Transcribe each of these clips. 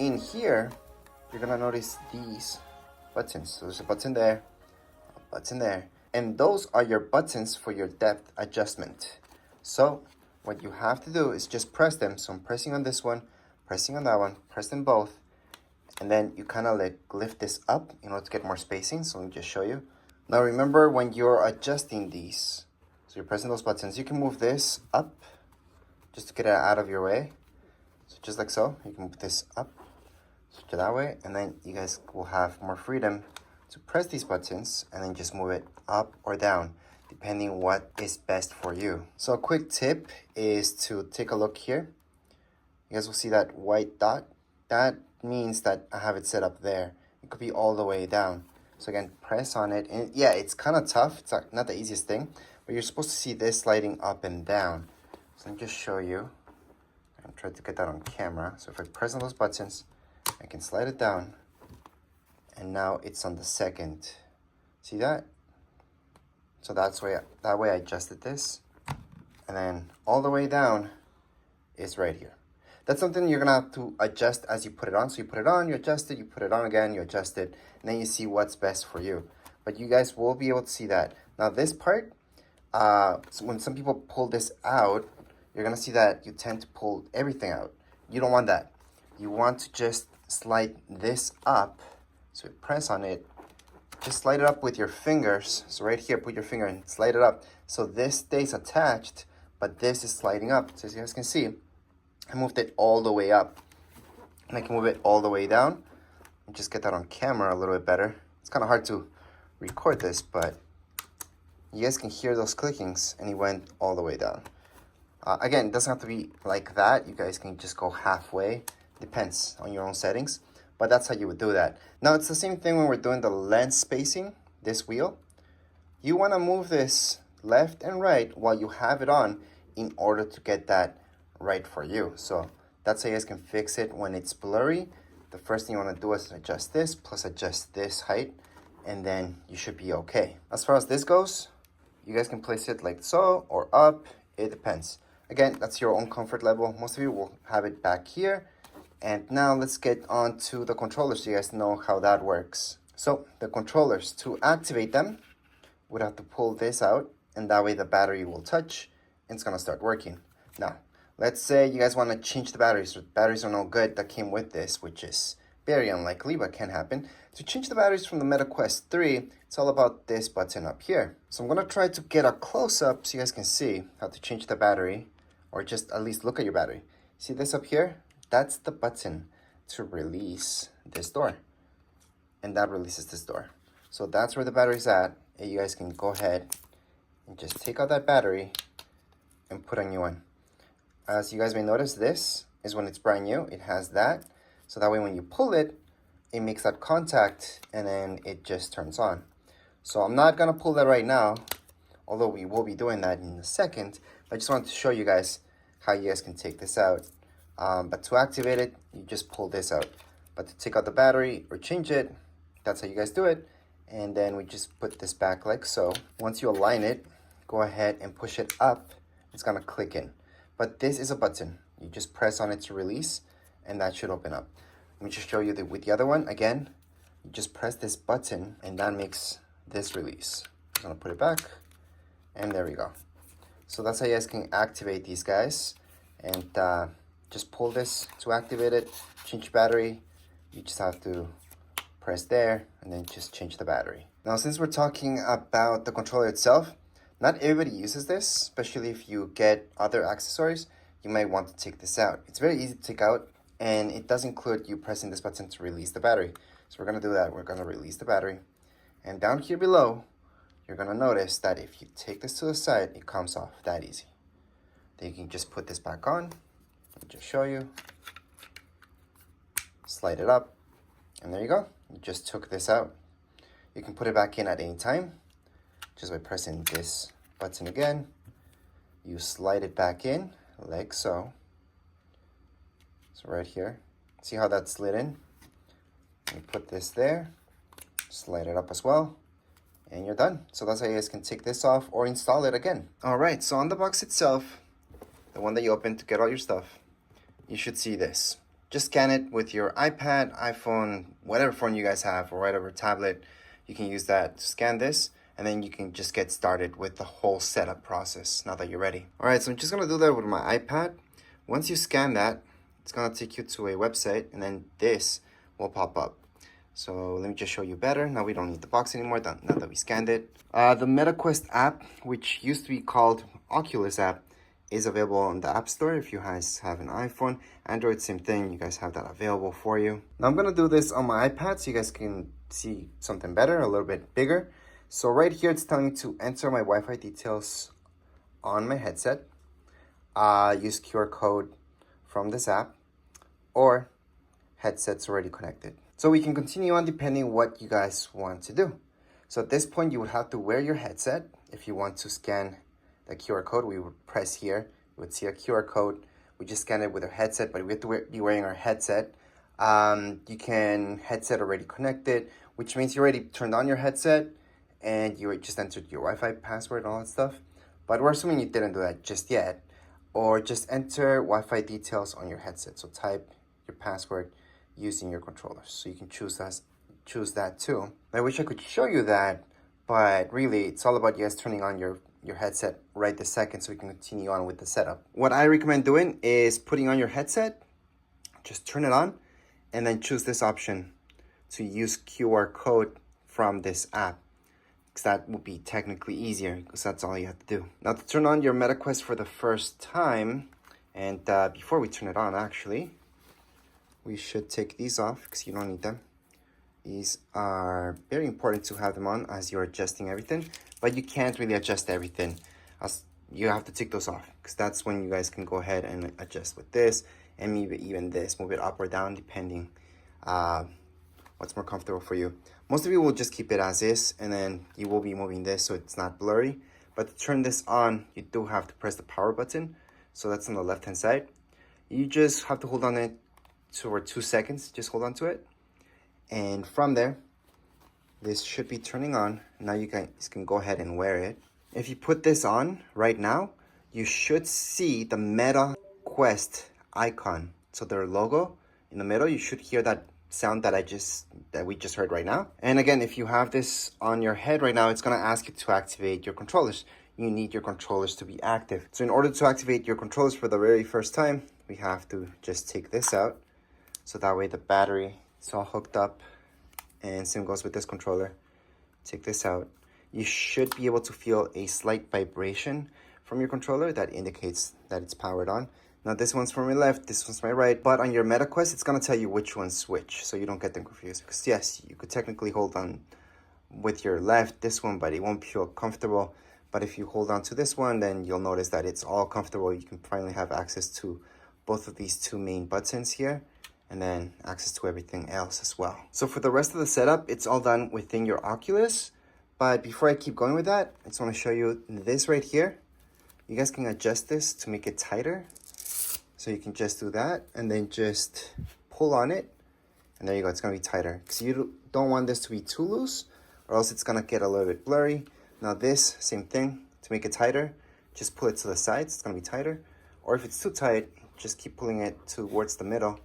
in here, you're gonna notice these buttons. So there's a button there, a button there, and those are your buttons for your depth adjustment. So what you have to do is just press them. So I'm pressing on this one, pressing on that one, press them both, and then you kind of like lift this up in order to get more spacing. So let me just show you. Now remember, when you're adjusting these, so you're pressing those buttons, you can move this up just to get it out of your way. So just like so, you can move this up, switch it that way, and then you guys will have more freedom to press these buttons and then just move it up or down, depending what is best for you. So a quick tip is to take a look here. You guys will see that white dot. That means that I have it set up there. It could be all the way down. So again, press on it, and yeah, it's kind of tough. It's not the easiest thing, but you're supposed to see this sliding up and down. So let me just show you. I'm trying to get that on camera. So if I press on those buttons, I can slide it down, and now it's on the second. See that? So that way I adjusted this, and then all the way down is right here. That's something you're gonna have to adjust as you put it on. So you put it on, you adjust it, you put it on again, you adjust it, and then you see what's best for you. But you guys will be able to see that. Now this part, so when some people pull this out, you're gonna see that you tend to pull everything out. You don't want that. You want to just slide this up. So you press on it, just slide it up with your fingers. So right here, put your finger and slide it up. So this stays attached, but this is sliding up. So as you guys can see, I moved it all the way up, and I can move it all the way down and just get that on camera a little bit better. It's kind of hard to record this, but you guys can hear those clickings, and it went all the way down. Again, it doesn't have to be like that. You guys can just go halfway. Depends on your own settings, but that's how you would do that. Now it's the same thing when we're doing the lens spacing, this wheel. You want to move this left and right while you have it on in order to get that right for you. So that's how you guys can fix it when it's blurry. The first thing you want to do is adjust this plus adjust this height, and then you should be okay. As far as this goes, you guys can place it like so or up. It depends. Again, that's your own comfort level. Most of you will have it back here. And now let's get on to the controllers so you guys know how that works. So the controllers, to activate them, we'd have to pull this out, and that way the battery will touch and it's gonna start working. Now, let's say you guys want to change the batteries. The batteries are no good that came with this, which is very unlikely, but can happen. To change the batteries from the Meta Quest 3, it's all about this button up here. So I'm going to try to get a close-up so you guys can see how to change the battery, or just at least look at your battery. See this up here? That's the button to release this door. And that releases this door. So that's where the battery's at. And you guys can go ahead and just take out that battery and put a new one. As you guys may notice, this is when it's brand new. It has that. So that way when you pull it, it makes that contact and then it just turns on. So I'm not going to pull that right now, although we will be doing that in a second. I just wanted to show you guys how you guys can take this out. But to activate it, you just pull this out. But to take out the battery or change it, that's how you guys do it. And then we just put this back like so. Once you align it, go ahead and push it up. It's going to click in. But this is a button. You just press on it to release, and that should open up. Let me just show you with the other one. Again, you just press this button, and that makes this release. I'm gonna put it back, and there we go. So that's how you guys can activate these guys. And just pull this to activate it. Change battery. You just have to press there, and then just change the battery. Now, since we're talking about the controller itself, not everybody uses this, especially if you get other accessories. You might want to take this out. It's very easy to take out, and it does include you pressing this button to release the battery. So we're going to do that. We're going to release the battery. And down here below, you're going to notice that if you take this to the side, it comes off that easy. Then you can just put this back on. Let me just show you. Slide it up, and there you go. You just took this out. You can put it back in at any time, just by pressing this button again. You slide it back in like so. So right here, see how that slid in? You put this there, slide it up as well, and you're done. So that's how you guys can take this off or install it again. All right, so on the box itself, the one that you open to get all your stuff, you should see this. Just scan it with your iPad, iPhone, whatever phone you guys have, or whatever tablet. You can use that to scan this, and then you can just get started with the whole setup process now that you're ready. All right, so I'm just gonna do that with my iPad. Once you scan that, it's gonna take you to a website, and then this will pop up. So let me just show you better. Now we don't need the box anymore, now that we scanned it. The MetaQuest app, which used to be called Oculus app, is available on the App Store if you guys have an iPhone. Android, same thing, you guys have that available for you. Now I'm gonna do this on my iPad so you guys can see something better, a little bit bigger. So right here it's telling me to enter my Wi-Fi details on my headset, use QR code from this app, or headset's already connected. So we can continue on depending what you guys want to do. So at this point you would have to wear your headset. If you want to scan the QR code, we would press here, you would see a QR code. We just scan it with our headset, but we have to be wearing our headset. You can headset already connected, which means you already turned on your headset and you just entered your Wi-Fi password and all that stuff. But we're assuming you didn't do that just yet. Or just enter Wi-Fi details on your headset. So type your password using your controllers. So you can choose that too. I wish I could show you that, but really it's all about you guys turning on your headset right this second so we can continue on with the setup. What I recommend doing is putting on your headset, just turn it on, and then choose this option to use QR code from this app, because that would be technically easier, because that's all you have to do. Now to turn on your MetaQuest for the first time, and before we turn it on actually, we should take these off because you don't need them. These are very important to have them on as you're adjusting everything, but you can't really adjust everything. You have to take those off because that's when you guys can go ahead and adjust with this and maybe even this, move it up or down depending what's more comfortable for you. Most of you will just keep it as is, and then you will be moving this so it's not blurry. But to turn this on, you do have to press the power button. So that's on the left hand side. You just have to hold on it for 2 seconds. Just hold on to it. And from there, this should be turning on. Now you guys can go ahead and wear it. If you put this on right now, you should see the MetaQuest icon. So their logo in the middle, you should hear that sound that we just heard right now. And again, if you have this on your head right now, it's gonna ask you to activate your controllers. You need your controllers to be active. So in order to activate your controllers for the very first time, we have to just take this out. So that way the battery is all hooked up, and same goes with this controller. Take this out. You should be able to feel a slight vibration from your controller that indicates that it's powered on. Now this one's from my left, this one's my right, but on your MetaQuest, it's gonna tell you which one's which, so you don't get them confused. Because yes, you could technically hold on with your left, this one, but it won't feel comfortable. But if you hold on to this one, then you'll notice that it's all comfortable. You can finally have access to both of these two main buttons here, and then access to everything else as well. So for the rest of the setup, it's all done within your Oculus. But before I keep going with that, I just want to show you this right here. You guys can adjust this to make it tighter. So you can just do that and then just pull on it. And there you go, it's gonna be tighter. Because you don't want this to be too loose or else it's gonna get a little bit blurry. Now this, same thing, to make it tighter, just pull it to the sides, it's gonna be tighter. Or if it's too tight, just keep pulling it towards the middle.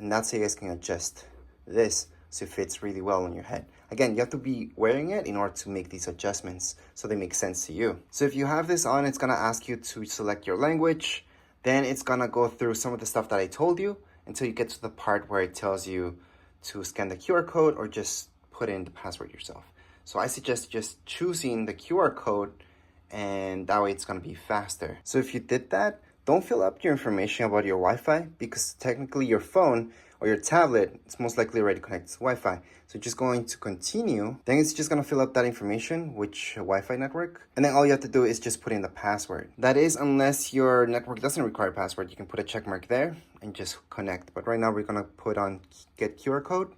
And that's how you guys can adjust this so it fits really well on your head. Again, you have to be wearing it in order to make these adjustments so they make sense to you. So if you have this on, it's gonna ask you to select your language. Then it's gonna go through some of the stuff that I told you until you get to the part where it tells you to scan the QR code or just put in the password yourself. So I suggest just choosing the QR code, and that way it's gonna be faster. So if you did that, don't fill up your information about your Wi-Fi, because technically your phone or your tablet is most likely already connected to Wi-Fi. So just going to continue, then it's just gonna fill up that information, which Wi-Fi network, and then all you have to do is just put in the password. That is, unless your network doesn't require a password, you can put a check mark there and just connect. But right now we're gonna put on get QR code.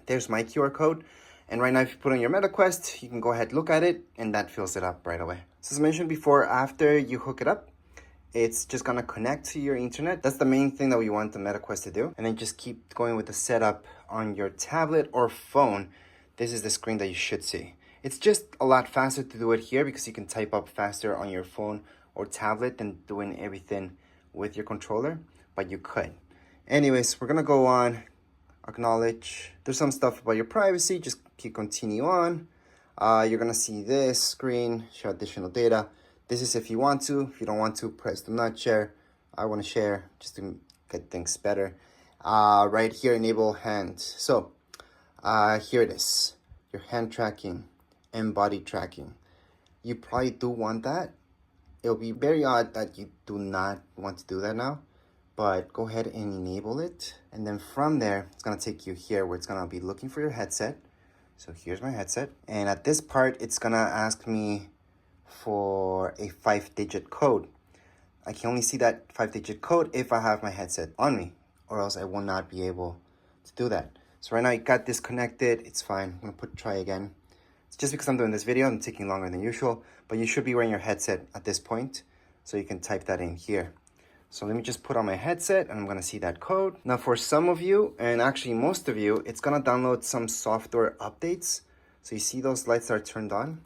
There's my QR code. And right now, if you put on your MetaQuest, you can go ahead, look at it, and that fills it up right away. So as mentioned before, after you hook it up, it's just gonna connect to your internet. That's the main thing that we want the MetaQuest to do. And then just keep going with the setup on your tablet or phone. This is the screen that you should see. It's just a lot faster to do it here because you can type up faster on your phone or tablet than doing everything with your controller, but you could. Anyways, we're gonna go on, acknowledge. There's some stuff about your privacy, just keep continue on. You're gonna see this screen, show additional data. This is if you want to. If you don't want to, press do not share. I want to share just to get things better. Right here, enable hand. So here it is, your hand tracking and body tracking. You probably do want that. It'll be very odd that you do not want to do that now, but go ahead and enable it. And then from there, it's gonna take you here where it's gonna be looking for your headset. So here's my headset. And at this part, it's gonna ask me for a 5-digit code. I can only see that 5-digit code if I have my headset on me, or else I will not be able to do that. So right now it got disconnected. It's fine. I'm gonna try again. It's just because I'm doing this video, I'm taking longer than usual, but you should be wearing your headset at this point, so you can type that in here. So let me just put on my headset and I'm gonna see that code. Now for some of you, and actually most of you, it's gonna download some software updates. So you see those lights are turned on,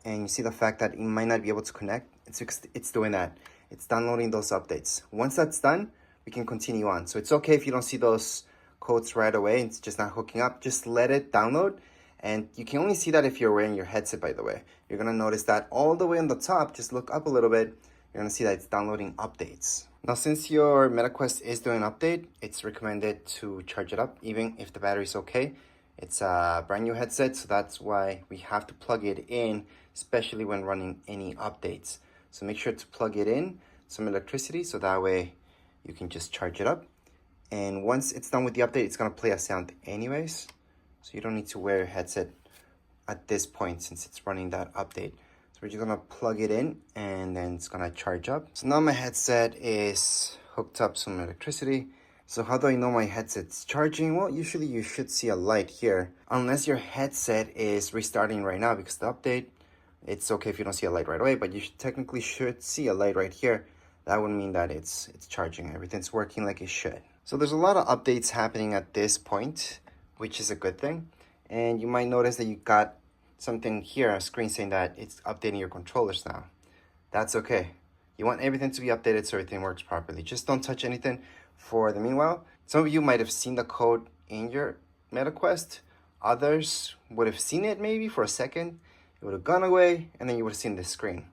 and you see the fact that you might not be able to connect. It's doing that. It's downloading those updates. Once that's done, we can continue on. So it's okay if you don't see those codes right away, it's just not hooking up. Just let it download. And you can only see that if you're wearing your headset, by the way. You're gonna notice that all the way on the top, just look up a little bit, you're gonna see that it's downloading updates. Now, since your MetaQuest is doing an update, it's recommended to charge it up, even if the battery's okay. It's a brand new headset, so that's why we have to plug it in, especially when running any updates. So make sure to plug it in, some electricity, so that way you can just charge it up. And once it's done with the update, it's gonna play a sound anyways. So you don't need to wear a headset at this point since it's running that update. So we're just gonna plug it in and then it's gonna charge up. So now my headset is hooked up some electricity. So how do I know my headset's charging? Well, usually you should see a light here. Unless your headset is restarting right now because the update, it's okay if you don't see a light right away, but you technically should see a light right here. That would mean that it's charging. Everything's working like it should. So there's a lot of updates happening at this point, which is a good thing. And you might notice that you got something here, a screen saying that it's updating your controllers now. That's okay. You want everything to be updated so everything works properly. Just don't touch anything for the meanwhile. Some of you might have seen the code in your MetaQuest. Others would have seen it maybe for a second. It would have gone away and then you would have seen this screen.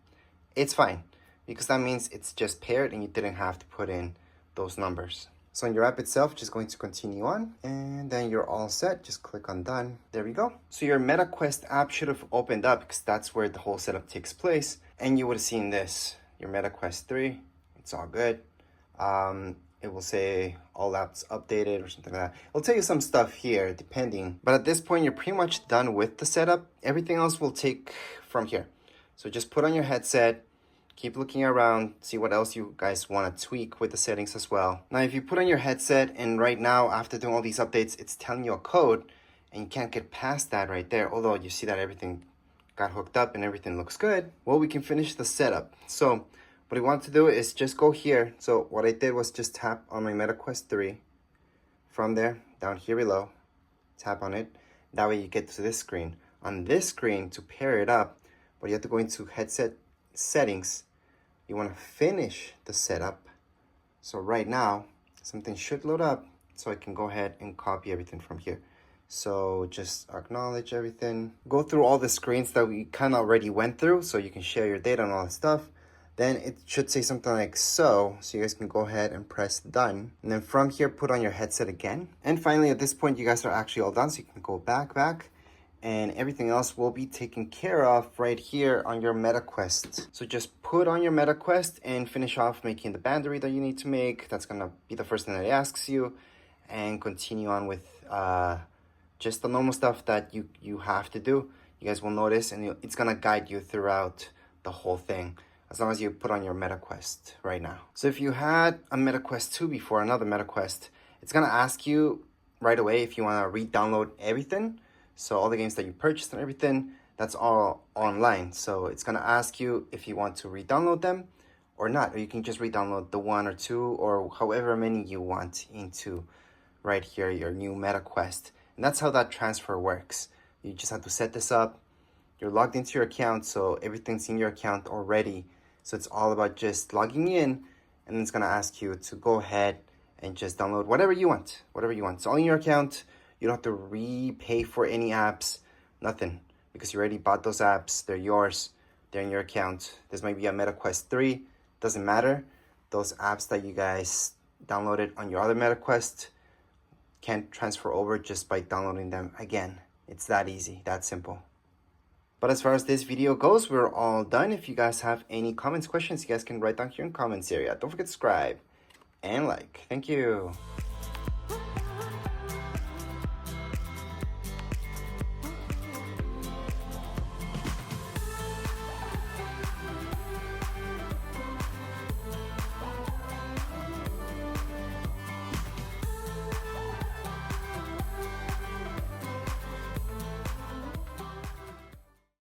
It's fine because that means it's just paired and you didn't have to put in those numbers. So in your app itself, just going to continue on and then you're all set. Just click on done. There we go. So your MetaQuest app should have opened up because that's where the whole setup takes place. And you would have seen this, your MetaQuest 3. It's all good. It will say all apps updated or something like that. It'll tell you some stuff here depending. But at this point, you're pretty much done with the setup. Everything else will take from here. So just put on your headset. Keep looking around, see what else you guys want to tweak with the settings as well. Now, if you put on your headset and right now, after doing all these updates, it's telling you a code and you can't get past that right there, although you see that everything got hooked up and everything looks good, well, we can finish the setup. So what I want to do is just go here. So what I did was just tap on my MetaQuest 3. From there, down here below, tap on it. That way you get to this screen. On this screen, to pair it up, but you have to go into headset settings. You want to finish the setup. So right now something should load up so I can go ahead and copy everything from here. So just acknowledge everything, go through all the screens that we kind of already went through so you can share your data and all that stuff. Then it should say something like so you guys can go ahead and press done, and then from here put on your headset again. And finally at this point you guys are actually all done, so you can go back and everything else will be taken care of right here on your MetaQuest. So just put on your MetaQuest and finish off making the battery that you need to make. That's gonna be the first thing that it asks you, and continue on with just the normal stuff that you have to do. You guys will notice, and it's gonna guide you throughout the whole thing as long as you put on your MetaQuest right now. So if you had a MetaQuest 2 before, another MetaQuest, it's gonna ask you right away if you wanna re-download everything. So all the games that you purchased and everything, that's all online. So it's gonna ask you if you want to re-download them or not. Or you can just re-download the 1 or 2 or however many you want into right here, your new MetaQuest. And that's how that transfer works. You just have to set this up. You're logged into your account, so everything's in your account already. So it's all about just logging in, and it's gonna ask you to go ahead and just download whatever you want. Whatever you want. It's all in your account. You don't have to repay for any apps. Nothing. Because you already bought those apps. They're yours. They're in your account. This might be a MetaQuest 3. Doesn't matter. Those apps that you guys downloaded on your other MetaQuest can't transfer over just by downloading them again. It's that easy, that simple. But as far as this video goes, we're all done. If you guys have any comments, questions, you guys can write down here in the comments area. Don't forget to subscribe and like. Thank you.